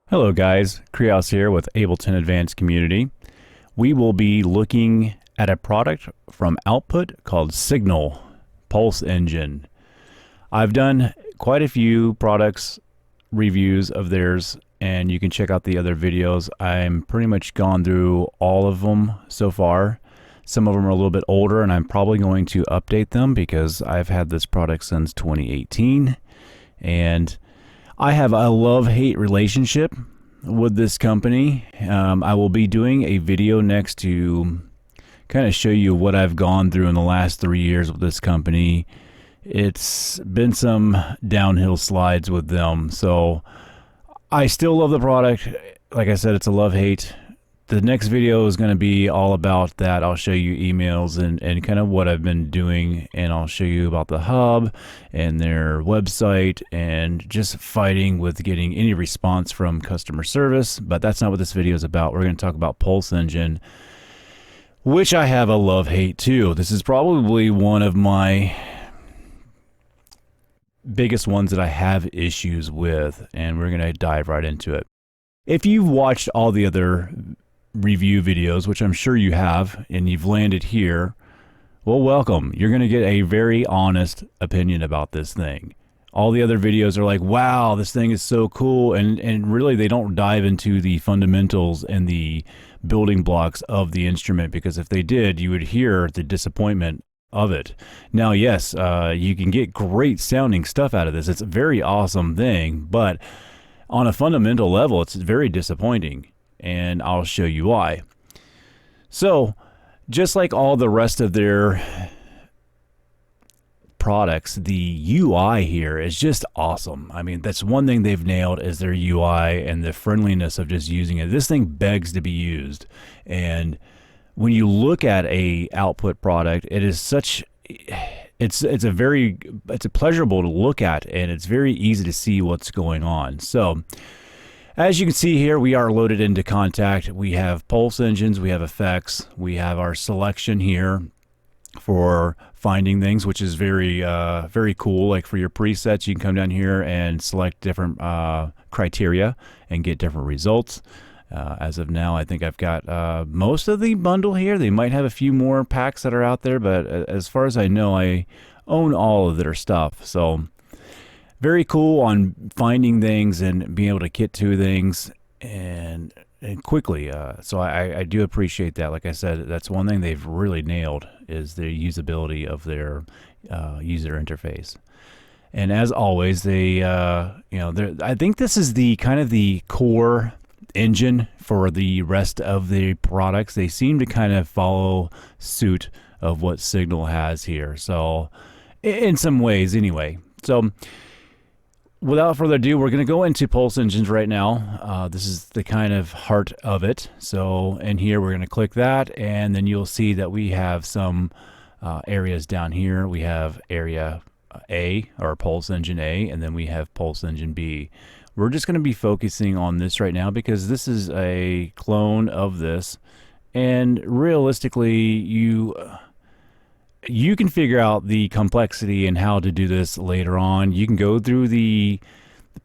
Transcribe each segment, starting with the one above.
Hello guys, Krios here with Ableton Advanced Community. We will be looking at a product from Output called Signal Pulse Engine. I've done quite a few products reviews of theirs, and you can check out the other videos. I'm pretty much gone through all of them so far. Some of them are a little bit older, and I'm probably going to update them because I've had this product since 2018, and I have a love-hate relationship with this company. I will be doing a video next to kind of show you what I've gone through in the last 3 years with this company. It's been some downhill slides with them, so I still love the product. Like I said, it's a love-hate. The next video is going to be all about that. I'll show you emails and kind of what I've been doing, and I'll show you about the hub and their website and just fighting with getting any response from customer service. But that's not what this video is about. We're going to talk about Pulse Engine, which I have a love-hate too. This is probably one of my biggest ones that I have issues with, and we're going to dive right into it. If you've watched all the other review videos, which I'm sure you have, and you've landed here, well, welcome. You're going to get a very honest opinion about this thing. All the other videos are like, wow, this thing is so cool, and really they don't dive into the fundamentals and the building blocks of the instrument, because if they did, you would hear the disappointment of it. Now, yes, you can get great sounding stuff out of this. It's a very awesome thing, but on a fundamental level, it's very disappointing, and I'll show you why. So, just like all the rest of their products, the UI here is just awesome. I mean, that's one thing they've nailed, is their UI and the friendliness of just using it. This thing begs to be used, and when you look at a Output product, it is such it's a pleasurable to look at, and it's very easy to see what's going on. So as you can see here, we are loaded into Contact. We have pulse engines, we have effects, we have our selection here for finding things, which is very very cool. Like for your presets, you can come down here and select different criteria and get different results. As of now, I think I've got most of the bundle here. They might have a few more packs that are out there, but as far as I know, I own all of their stuff. So very cool on finding things and being able to get to things and quickly. So I do appreciate that. Like I said, that's one thing they've really nailed, is the usability of their user interface. And as always, they I think this is the kind of the core engine for the rest of the products. They seem to kind of follow suit of what Signal has here, so in some ways anyway. So without further ado, we're going to go into pulse engines right now. This is the kind of heart of it. So in here, we're going to click that, and then you'll see that we have some areas down here. We have area A, or pulse engine A, and then we have pulse engine B. We're just going to be focusing on this right now because this is a clone of this, and realistically, you can figure out the complexity and how to do this later on. You can go through the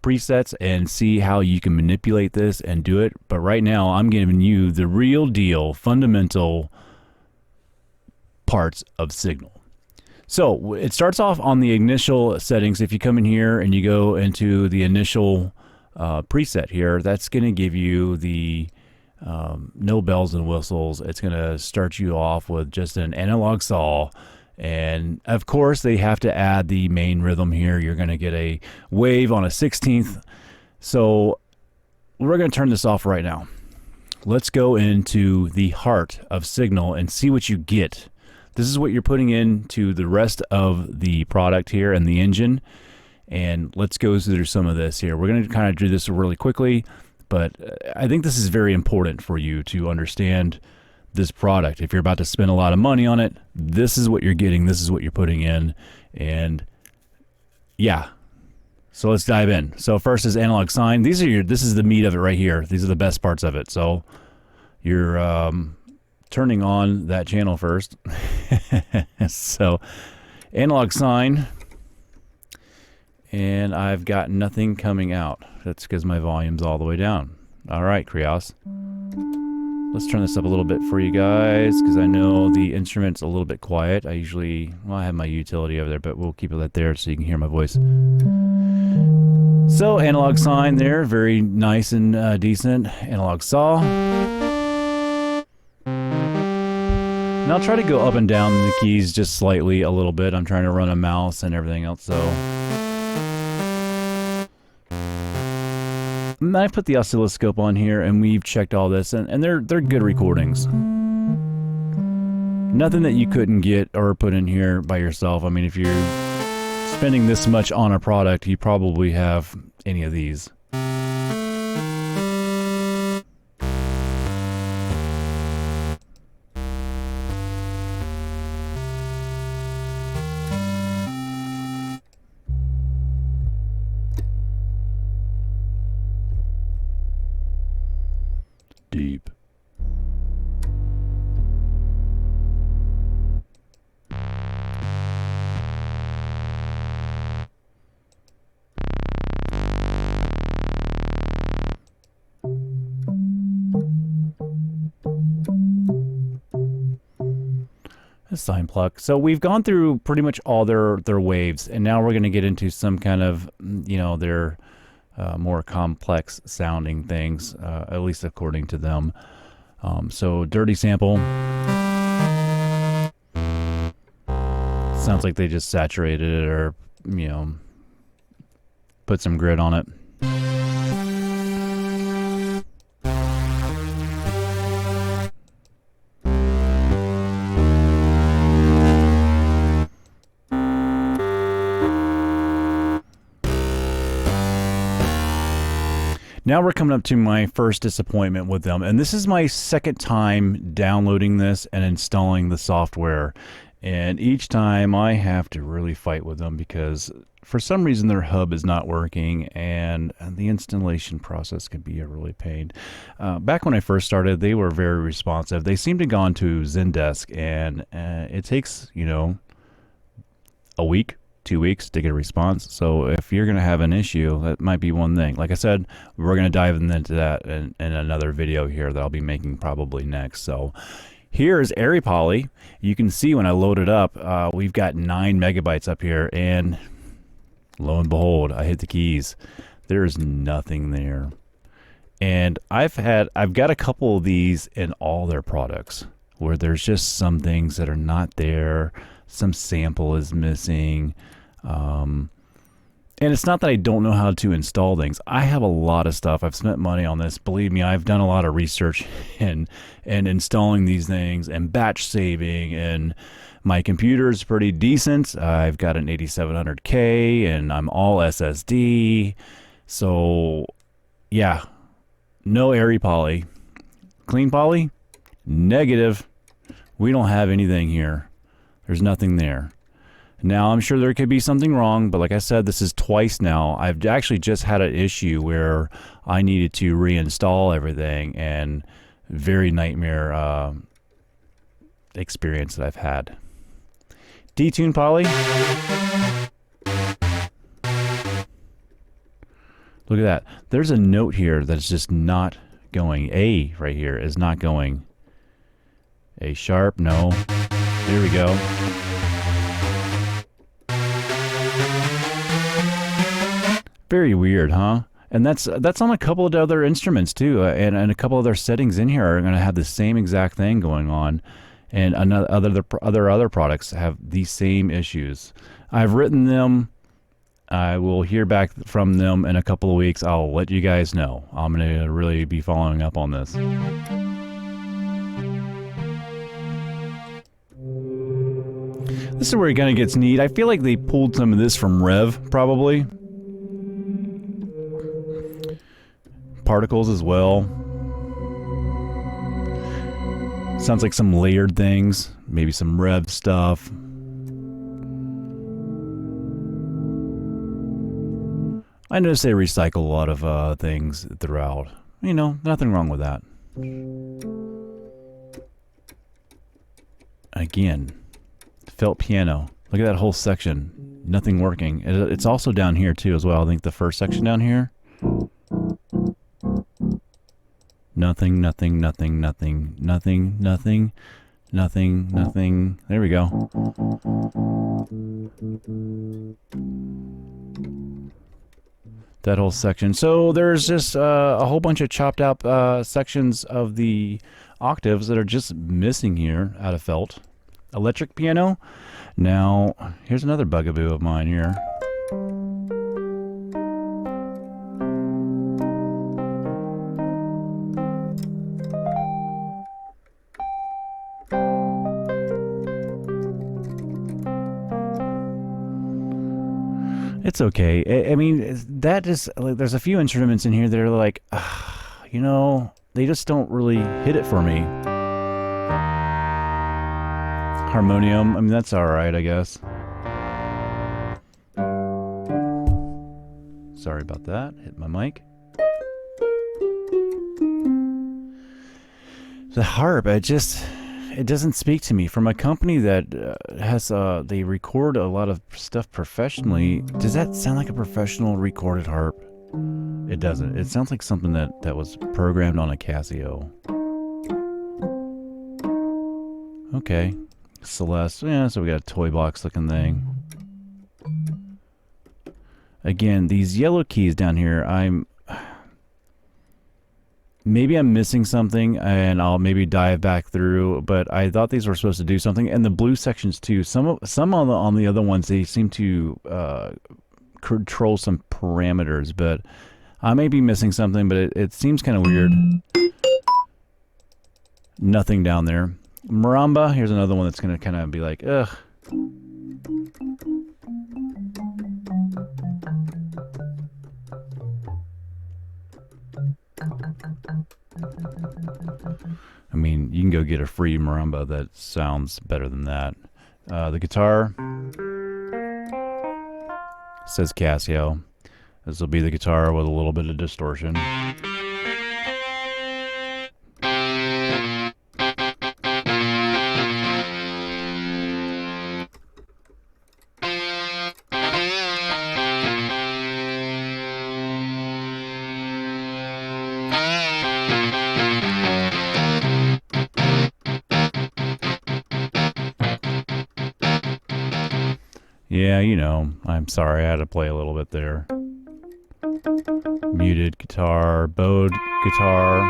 presets and see how you can manipulate this and do it, but right now I'm giving you the real deal, fundamental parts of Signal. So it starts off on the initial settings. If you come in here and you go into the initial preset here, that's going to give you the no bells and whistles. It's going to start you off with just an analog saw, and of course they have to add the main rhythm here. You're going to get a wave on a 16th. So we're going to turn this off right now. Let's go into the heart of Signal and see what you get. This is what you're putting into the rest of the product here and the engine. And let's go through some of this here. We're going to kind of do this really quickly, but I think this is very important for you to understand this product. If you're about to spend a lot of money on it, this is what you're getting. This is what you're putting in. And yeah, so let's dive in. So first is analog sign. This is the meat of it right here. These are the best parts of it. So you're turning on that channel first. So analog sign. and I've got nothing coming out. That's because my volume's all the way down. All right, Krios. Let's turn this up a little bit for you guys, because I know the instrument's a little bit quiet. I usually, well, I have my utility over there, but we'll keep it there so you can hear my voice. So, analog sine there, very nice and decent. Analog saw. And I'll try to go up and down the keys just slightly a little bit. I'm trying to run a mouse and everything else, so. And I put the oscilloscope on here, and we've checked all this, and they're good recordings. Nothing that you couldn't get or put in here by yourself. I mean, if you're spending this much on a product, you probably have any of these. Deep. Sine pluck. So we've gone through pretty much all their waves, and now we're going to get into some kind of, you know, their more complex sounding things, at least according to them. So dirty sample. Sounds like they just saturated it or, you know, put some grit on it. Now we're coming up to my first disappointment with them, and this is my second time downloading this and installing the software, and each time I have to really fight with them because for some reason their hub is not working, and the installation process can be a really pain. Back when I first started, they were very responsive. They seem to have gone to Zendesk, and it takes, you know, a week, 2 weeks to get a response. So if you're going to have an issue, that might be one thing. Like I said, we're going to dive into that in another video here that I'll be making probably next. So here's Airy Poly. You can see when I load it up, we've got 9 megabytes up here, and lo and behold, I hit the keys. There's nothing there. And I've got a couple of these in all their products where there's just some things that are not there. Some sample is missing. And it's not that I don't know how to install things. I have a lot of stuff. I've spent money on this. Believe me, I've done a lot of research and installing these things and batch saving, and my computer is pretty decent. I've got an 8700K and I'm all SSD. So yeah, no Airy Poly. Clean Poly? Negative. We don't have anything here. There's nothing there. Now, I'm sure there could be something wrong, but like I said, this is twice now. I've actually just had an issue where I needed to reinstall everything, and very nightmare experience that I've had. Detune Poly. Look at that. There's a note here that's just not going. A right here is not going. A sharp, no. There we go. Very weird, huh? And that's on a couple of other instruments too, and a couple of their settings in here are going to have the same exact thing going on, and other products have these same issues. I've written them. I will hear back from them in a couple of weeks. I'll let you guys know. I'm going to really be following up on this. This is where it kind of gets neat. I feel like they pulled some of this from Rev, probably. Particles as well. Sounds like some layered things. Maybe some Rev stuff. I notice they recycle a lot of things throughout. You know, nothing wrong with that. Again. Felt piano. Look at that whole section. Nothing working. It's also down here too as well. I think the first section down here. Nothing, nothing, nothing, nothing, nothing, nothing, nothing, nothing. There we go. That whole section. So there's just a whole bunch of chopped out sections of the octaves that are just missing here out of felt. Electric piano. Now, here's another bugaboo of mine here. It's okay. I mean, that is like, there's a few instruments in here that are like, you know, they just don't really hit it for me. Harmonium, I mean, that's all right, I guess. Sorry about that. Hit my mic. The harp, it doesn't speak to me. From a company that has they record a lot of stuff professionally. Does that sound like a professional recorded harp? It doesn't. It sounds like something that was programmed on a Casio. Okay, Celeste. Yeah, so we got a toy box looking thing. Again, these yellow keys down here, maybe I'm missing something, and I'll maybe dive back through. But I thought these were supposed to do something, and the blue sections too. Some on the other ones, they seem to control some parameters, but I may be missing something. But it seems kind of weird. Nothing down there. Maramba. Here's another one that's gonna kind of be like, ugh. I mean, you can go get a free marimba that sounds better than that. The guitar says Casio. This will be the guitar with a little bit of distortion. Yeah, you know, I'm sorry, I had to play a little bit there. Muted guitar, bowed guitar.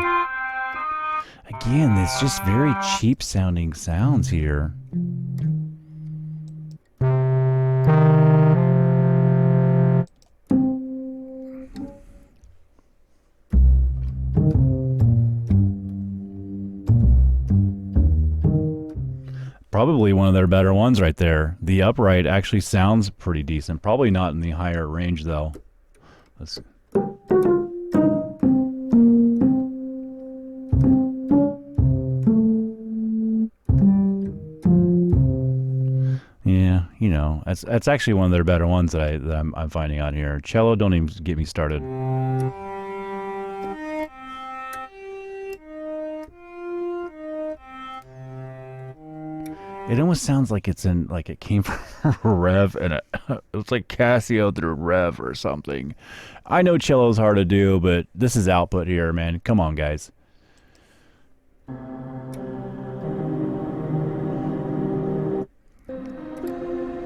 Again, it's just very cheap sounding sounds here. Probably one of their better ones right there. The upright actually sounds pretty decent. Probably not in the higher range though. Let's... Yeah, you know, that's actually one of their better ones that I'm finding out here. Cello, don't even get me started. It almost sounds like it's in, like it came from a Rev, and it's like Casio through Rev or something. I know cello's hard to do, but this is output here, man. Come on, guys.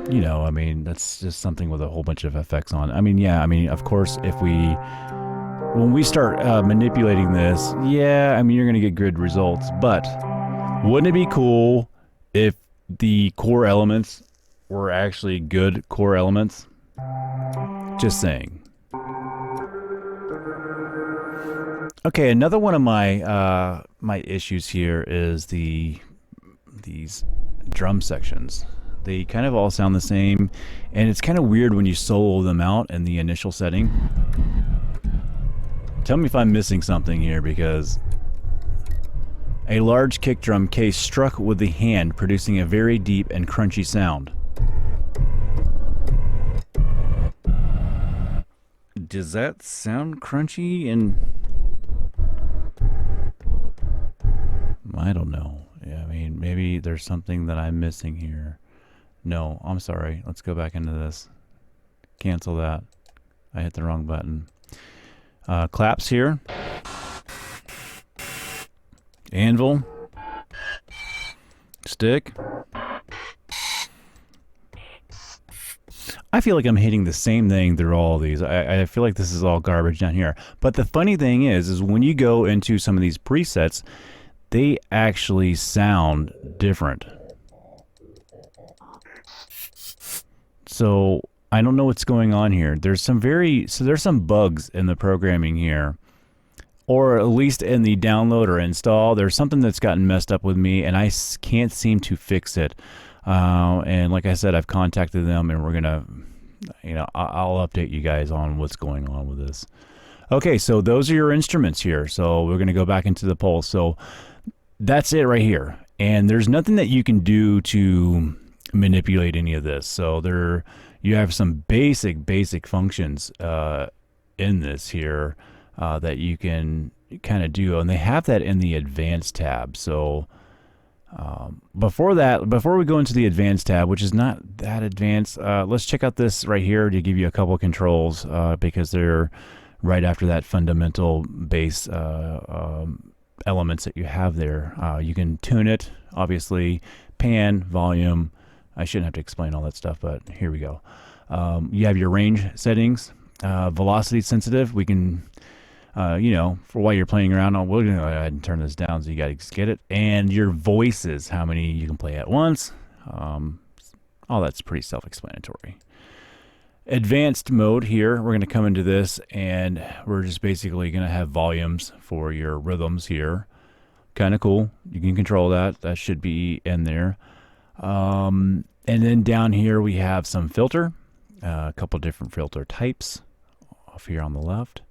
You know, I mean, that's just something with a whole bunch of effects on. I mean, yeah, I mean, of course, when we start manipulating this, yeah, I mean, you're going to get good results, but wouldn't it be cool if the core elements were actually good core elements? Just saying. Okay, another one of my my issues here is these drum sections. They kind of all sound the same, and it's kind of weird when you solo them out in the initial setting. Tell me if I'm missing something here, because a large kick drum case struck with the hand, producing a very deep and crunchy sound. Does that sound crunchy? And I don't know. Yeah, I mean, maybe there's something that I'm missing here. No, I'm sorry. Let's go back into this. Cancel that. I hit the wrong button. Claps here. Anvil. Stick. I feel like I'm hitting the same thing through all of these. I feel like this is all garbage down here. But the funny thing is when you go into some of these presets, they actually sound different. So I don't know what's going on here. There's some bugs in the programming here, or at least in the download or install. There's something that's gotten messed up with me, and I can't seem to fix it. And like I said, I've contacted them, and we're gonna, I'll update you guys on what's going on with this. Okay, so those are your instruments here. So we're gonna go back into the Pulse. So that's it right here, and there's nothing that you can do to manipulate any of this. So you have some basic functions in this here that you can kind of do, and they have that in the Advanced tab. So before we go into the Advanced tab, which is not that advanced, let's check out this right here to give you a couple of controls because they're right after that fundamental bass elements that you have there. You can tune it, obviously, pan, volume. I shouldn't have to explain all that stuff, but here we go. You have your range settings, velocity sensitive. We can, for while you're playing around, we'll go ahead and turn this down so you guys get it. And your voices, how many you can play at once. All that's pretty self-explanatory. Advanced mode here, we're going to come into this, and we're just basically going to have volumes for your rhythms here. Kind of cool. You can control that. That should be in there. And then down here we have some filter, a couple different filter types off here on the left,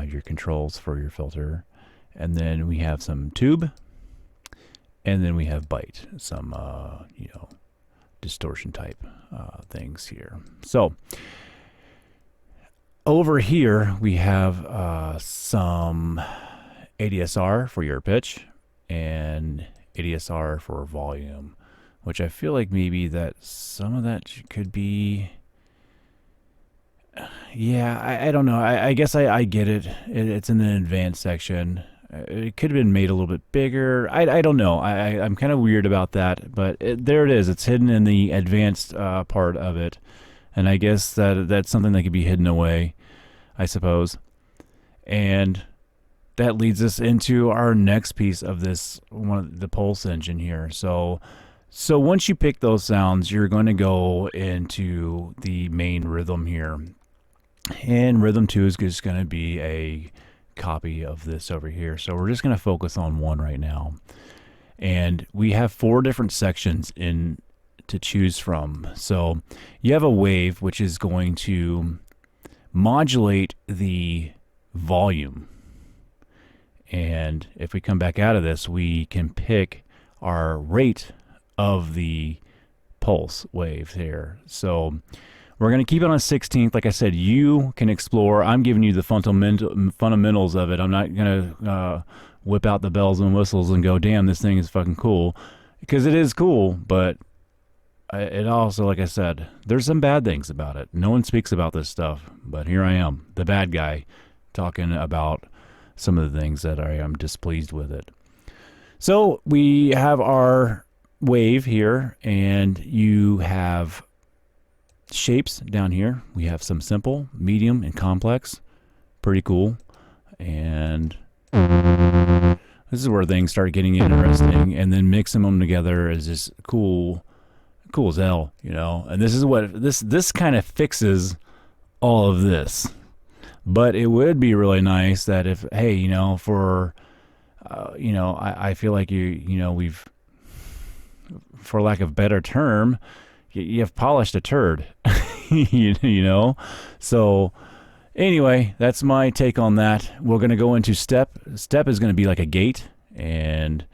your controls for your filter, and then we have some tube, and then we have bite, some distortion type things here. So over here we have some ADSR for your pitch and ADSR for volume, which I feel like maybe that some of that could be, I don't know. I guess I get it. It's in the advanced section. It could have been made a little bit bigger. I don't know. I'm kind of weird about that, but there it is. It's hidden in the advanced part of it, and I guess that's something that could be hidden away, I suppose. And that leads us into our next piece of this the Pulse engine here. So once you pick those sounds, you're going to go into the main rhythm here. And rhythm 2 is just going to be a copy of this over here. So we're just going to focus on one right now. And we have 4 different sections to choose from. So you have a wave, which is going to modulate the volume. And if we come back out of this, we can pick our rate of the pulse wave here. So we're going to keep it on 16th. Like I said, you can explore. I'm giving you the fundamentals of it. I'm not going to whip out the bells and whistles and go, damn, this thing is fucking cool. Because it is cool, but it also, like I said, there's some bad things about it. No one speaks about this stuff, but here I am, the bad guy, talking about some of the things that I am displeased with it. So we have our wave here, and you have shapes down here. We have some simple, medium, and complex. Pretty cool. And this is where things start getting interesting, and then mixing them together is just cool as hell, you know. And this is what this kind of fixes all of this. But it would be really nice that if, hey, you know, for I feel like we've, for lack of a better term, you have polished a turd. you know. So anyway, that's my take on that. We're going to go into step. Step is going to be like a gate, and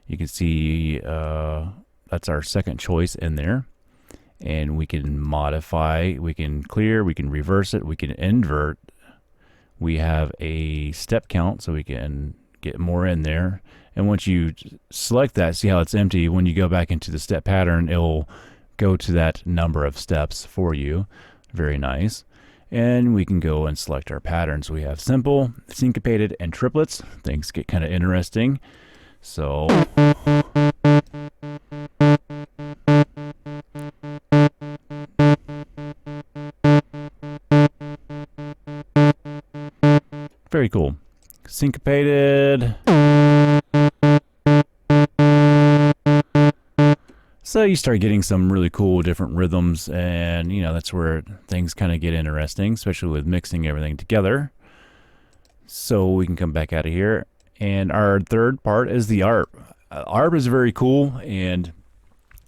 you can see that's our second choice in there. And we can modify, we can clear, we can reverse it, we can invert. We have a step count, so we can get more in there. And once you select that, see how it's empty, when you go back into the step pattern, it'll go to that number of steps for you. Very nice. And we can go and select our patterns. We have simple, syncopated, and triplets. Things get kind of interesting. So very cool. Syncopated. So you start getting some really cool different rhythms, and that's where things kind of get interesting, especially with mixing everything together. So we can come back out of here, and our third part is the ARP. ARP is very cool, and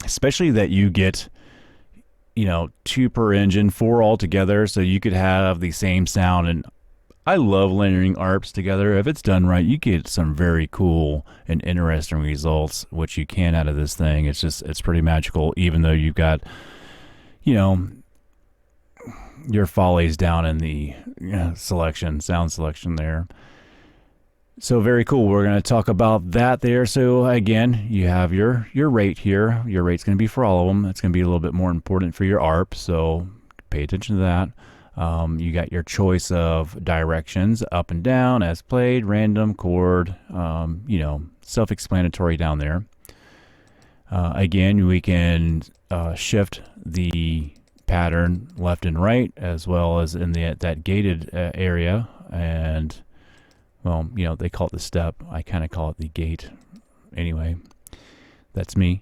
especially that you get 2 per engine, 4 all together, so you could have the same sound. And I love layering ARPs together. If it's done right, you get some very cool and interesting results, which you can out of this thing. It's pretty magical, even though you've got, your follies down in the sound selection there. So very cool. We're going to talk about that there. So again, you have your rate here. Your rate's going to be for all of them. It's going to be a little bit more important for your ARP, so pay attention to that. You got your choice of directions, up and down, as played, random, chord, self-explanatory down there. Again, we can shift the pattern left and right, as well as in that gated area. And, well, they call it the step. I kind of call it the gate. Anyway, that's me.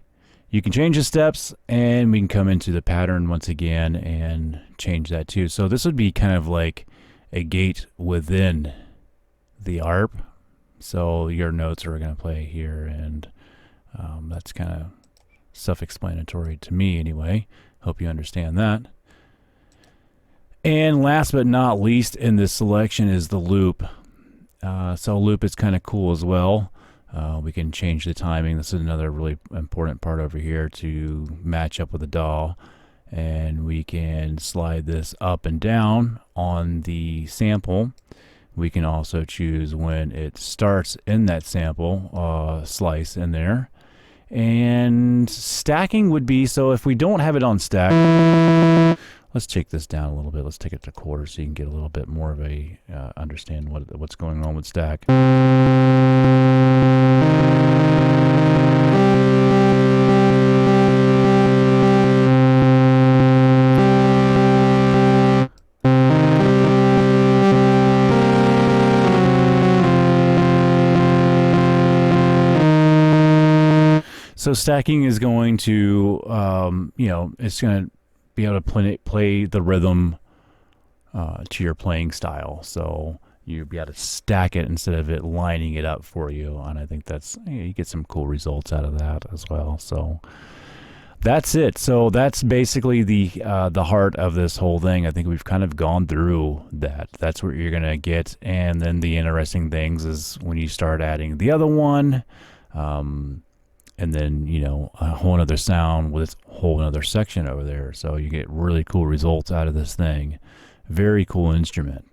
You can change the steps, and we can come into the pattern once again and change that too. So this would be kind of like a gate within the ARP. So your notes are going to play here, and that's kind of self-explanatory to me anyway. Hope you understand that. And last but not least in this selection is the loop. So loop is kind of cool as well. We can change the timing. This is another really important part over here to match up with the DAW. And we can slide this up and down on the sample. We can also choose when it starts in that sample slice in there. And stacking would be, so if we don't have it on stack, let's take this down a little bit. Let's take it to quarter so you can get a little bit more of a understand what's going on with stack. So stacking is going to, it's going to be able to play the rhythm to your playing style. So you'll be able to stack it instead of it lining it up for you. And I think that's, you get some cool results out of that as well. So that's it. So that's basically the heart of this whole thing. I think we've kind of gone through that. That's what you're going to get. And then the interesting things is when you start adding the other one, and then, a whole other sound with its whole other section over there. So you get really cool results out of this thing. Very cool instrument.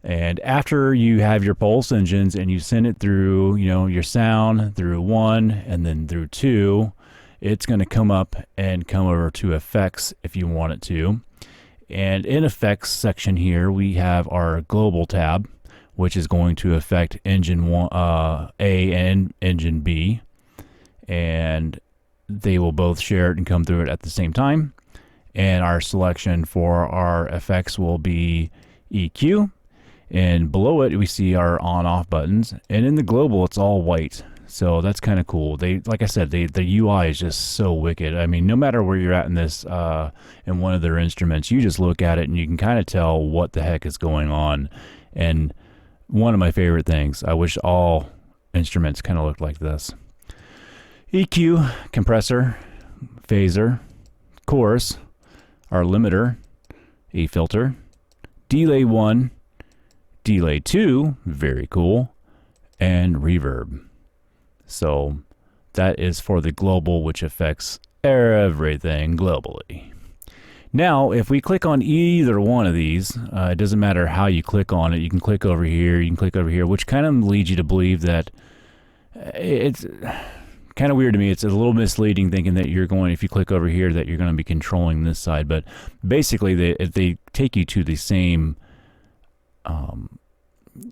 And after you have your pulse engines and you send it through, your sound through 1 and then through 2, it's going to come up and come over to effects if you want it to. And in effects section here, we have our global tab, which is going to affect engine A and engine B. And they will both share it and come through it at the same time. And our selection for our effects will be EQ. And below it, we see our on-off buttons. And in the global, it's all white. So that's kind of cool. Like I said, the UI is just so wicked. I mean, no matter where you're at in this, in one of their instruments, you just look at it and you can kind of tell what the heck is going on. And one of my favorite things, I wish all instruments kind of looked like this. EQ, compressor, phaser, chorus, our limiter, a filter, delay 1, delay 2, very cool, and reverb. So that is for the global, which affects everything globally. Now, if we click on either one of these, it doesn't matter how you click on it. You can click over here, you can click over here, which kind of leads you to believe that it's kind of weird to me. It's a little misleading thinking that you're going, if you click over here, that you're going to be controlling this side. But basically, they take you to the same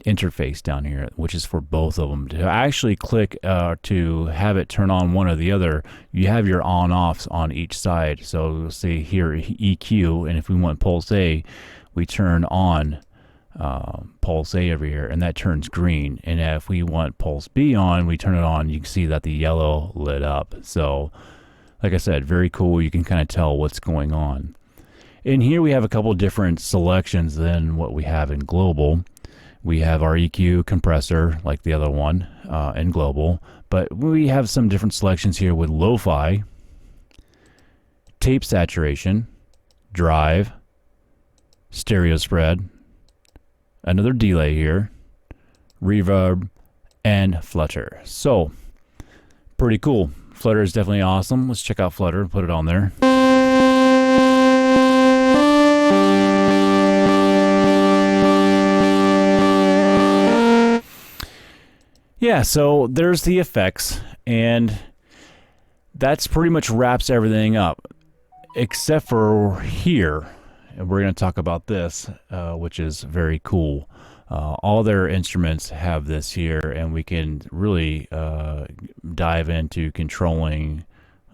interface down here, which is for both of them. To actually click to have it turn on one or the other, you have your on-offs on each side. So say here EQ, and if we want pulse A, we turn on pulse A over here, and that turns green. And if we want pulse B on, we turn it on. You can see that the yellow lit up. So like I said, very cool. You can kind of tell what's going on. In here we have a couple different selections than what we have in global. We have our EQ compressor like the other one in global, but we have some different selections here with lo-fi, tape saturation, drive, stereo spread, another delay here, reverb, and flutter. So pretty cool. Flutter is definitely awesome. Let's check out Flutter and put it on there. Yeah, so there's the effects, and that's pretty much wraps everything up, except for here. And we're going to talk about this, which is very cool. All their instruments have this here, and we can really dive into controlling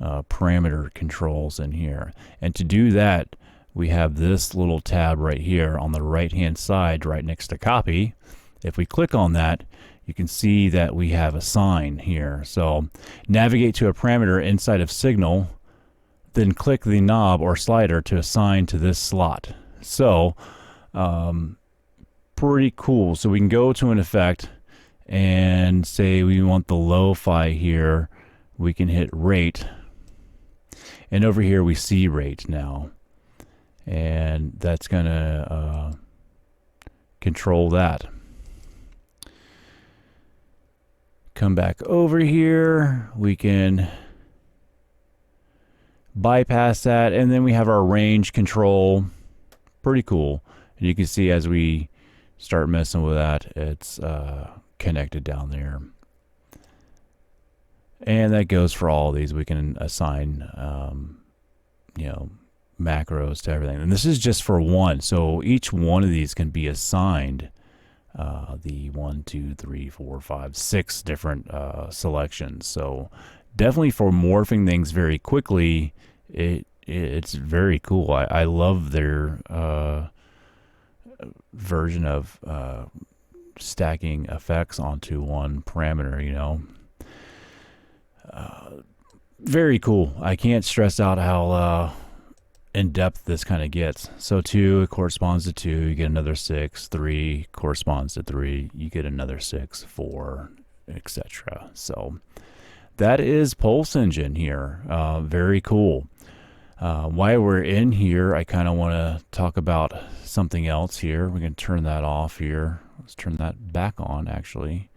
parameter controls in here. And to do that, we have this little tab right here on the right-hand side, right next to copy. If we click on that, you can see that we have a sign here. So navigate to a parameter inside of Signal, then click the knob or slider to assign to this slot. So pretty cool. So we can go to an effect and say we want the lo-fi here. We can hit rate, and over here we see rate now, and that's gonna control that. Come back over here, we can bypass that, and then we have our range control. Pretty cool. And you can see as we start messing with that, it's connected down there. And that goes for all of these. We can assign you know, macros to everything. And this is just for one, so each one of these can be assigned the 1, 2, 3, 4, 5, 6 different selections. So definitely for morphing things very quickly, it's very cool. I love their version of stacking effects onto one parameter, you know. Very cool. I can't stress out how in-depth this kind of gets. So 2 corresponds to 2, you get another 6. 3 corresponds to 3, you get another 6, 4, etc. So that is Pulse Engine here. Very cool. While we're in here, I kind of want to talk about something else here. We're going to turn that off here. Let's turn that back on, actually.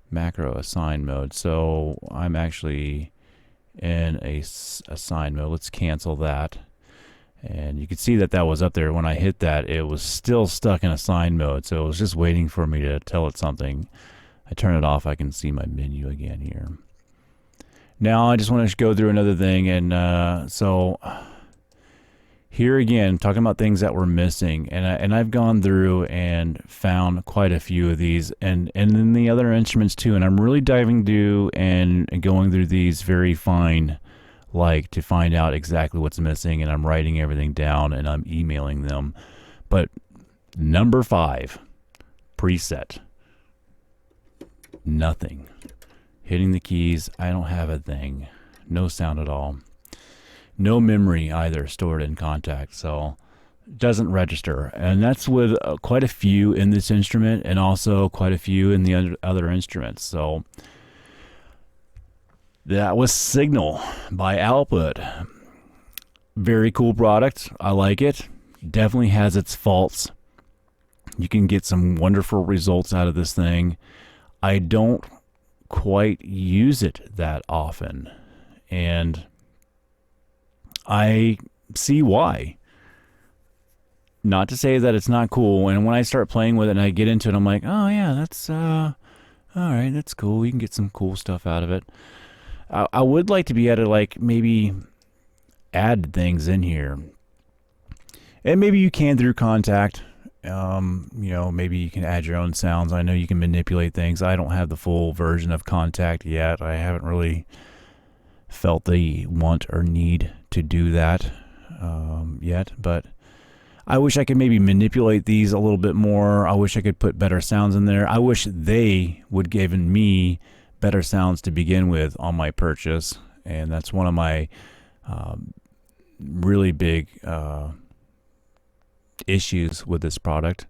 Macro assign mode. So I'm actually in a assign mode. Let's cancel that. And you can see that that was up there. When I hit that, it was still stuck in assign mode. So it was just waiting for me to tell it something. I turn it off, I can see my menu again here. Now I just want to go through another thing. And so here again, talking about things that were missing. And I've gone through and found quite a few of these. And then the other instruments too. And I'm really diving through and going through these very fine, like, to find out exactly what's missing, and I'm writing everything down and I'm emailing them. But number 5, preset, nothing. Hitting the keys, I don't have a thing. No sound at all. No memory either stored in contact, so it doesn't register. And that's with quite a few in this instrument, and also quite a few in the other instruments. So that was Signal by Output. Very cool product. I like it. Definitely has its faults. You can get some wonderful results out of this thing. I don't quite use it that often, and I see why. Not to say that it's not cool, and when I start playing with it and I get into it, I'm like, oh yeah, that's all right, that's cool. You can get some cool stuff out of it. I would like to be able to like maybe add things in here, and maybe you can through Contact. You know, maybe you can add your own sounds. I know you can manipulate things. I don't have the full version of Contact yet. I haven't really felt the want or need to do that yet, but I wish I could maybe manipulate these a little bit more. I wish I could put better sounds in there. I wish they would given me better sounds to begin with on my purchase, and that's one of my really big issues with this product.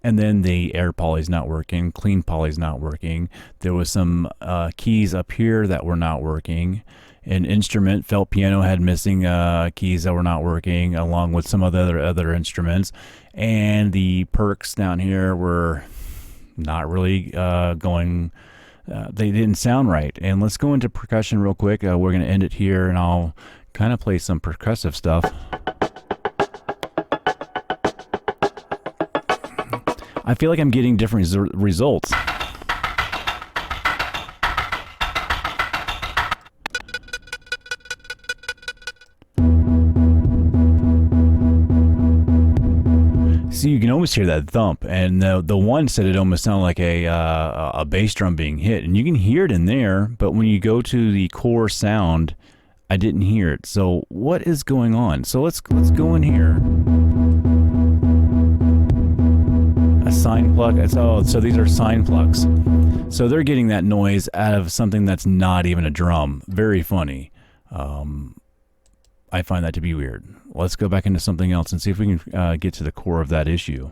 And then the air poly's not working, clean poly's not working. There was some keys up here that were not working. An instrument, felt piano, had missing keys that were not working, along with some other instruments. And the perks down here were not really going, they didn't sound right. And let's go into percussion real quick. We're going to end it here, and I'll kind of play some percussive stuff. I feel like I'm getting different results. So you can almost hear that thump, and the one said it almost sounded like a bass drum being hit, and you can hear it in there, but when you go to the core sound, I didn't hear it. So what is going on? So let's go in here. A sine plug. So these are sine plugs. So they're getting that noise out of something that's not even a drum. Very funny. I find that to be weird. Let's go back into something else and see if we can get to the core of that issue.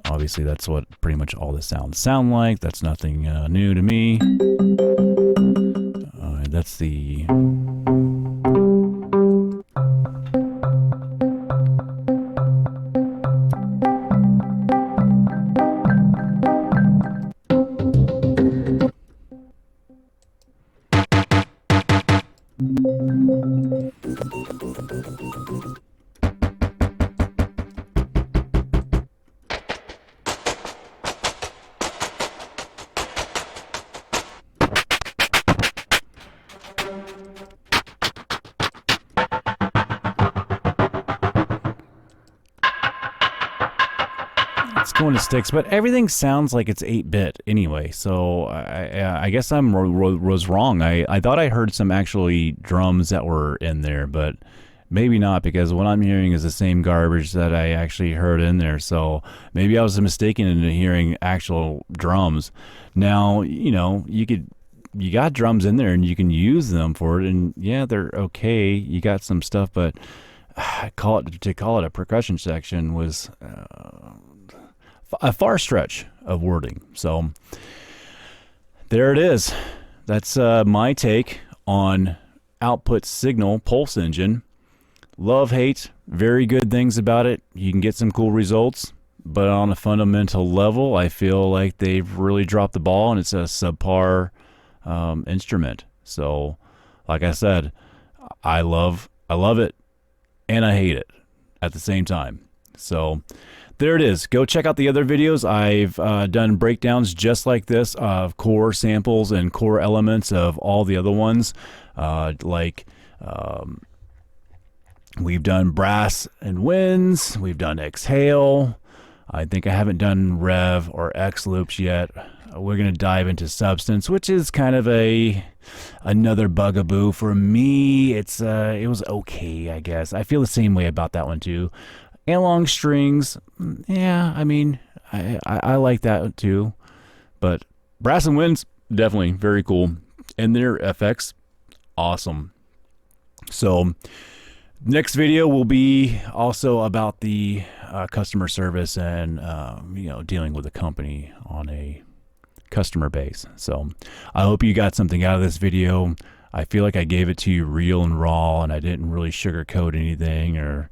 Obviously, that's what pretty much all the sounds sound like. That's nothing new to me. That's the... going to sticks, but everything sounds like it's 8-bit anyway, so I guess I was wrong. I thought I heard some actually drums that were in there, but maybe not, because what I'm hearing is the same garbage that I actually heard in there, so maybe I was mistaken into hearing actual drums. Now, you know, you got drums in there and you can use them for it, and yeah, they're okay. You got some stuff, but to call it a percussion section was a far stretch of wording. So there it is. That's my take on Output Signal Pulse Engine. Love, hate, very good things about it. You can get some cool results, but on a fundamental level, I feel like they've really dropped the ball, and it's a subpar instrument. So like I said, I love it and I hate it at the same time. So there it is. Go check out the other videos. I've done breakdowns just like this of core samples and core elements of all the other ones. We've done brass and winds. We've done exhale. I think I haven't done rev or X loops yet. We're going to dive into substance, which is kind of another bugaboo for me. It was okay, I guess. I feel the same way about that one too. And long strings, yeah, I mean, I like that too. But brass and winds, definitely very cool. And their FX, awesome. So next video will be also about the customer service and dealing with a company on a customer base. So I hope you got something out of this video. I feel like I gave it to you real and raw, and I didn't really sugarcoat anything or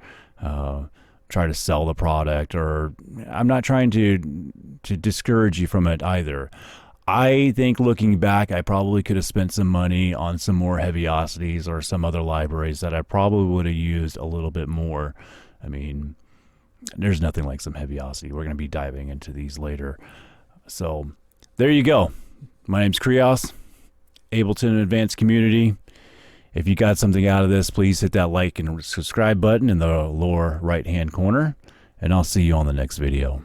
try to sell the product, or I'm not trying to discourage you from it either. I think looking back, I probably could have spent some money on some more Heaviosities or some other libraries that I probably would have used a little bit more. I mean, there's nothing like some Heaviosity. We're going to be diving into these later. So there you go. My name's Krios, Ableton Advanced community. If you got something out of this, please hit that like and subscribe button in the lower right hand corner, and I'll see you on the next video.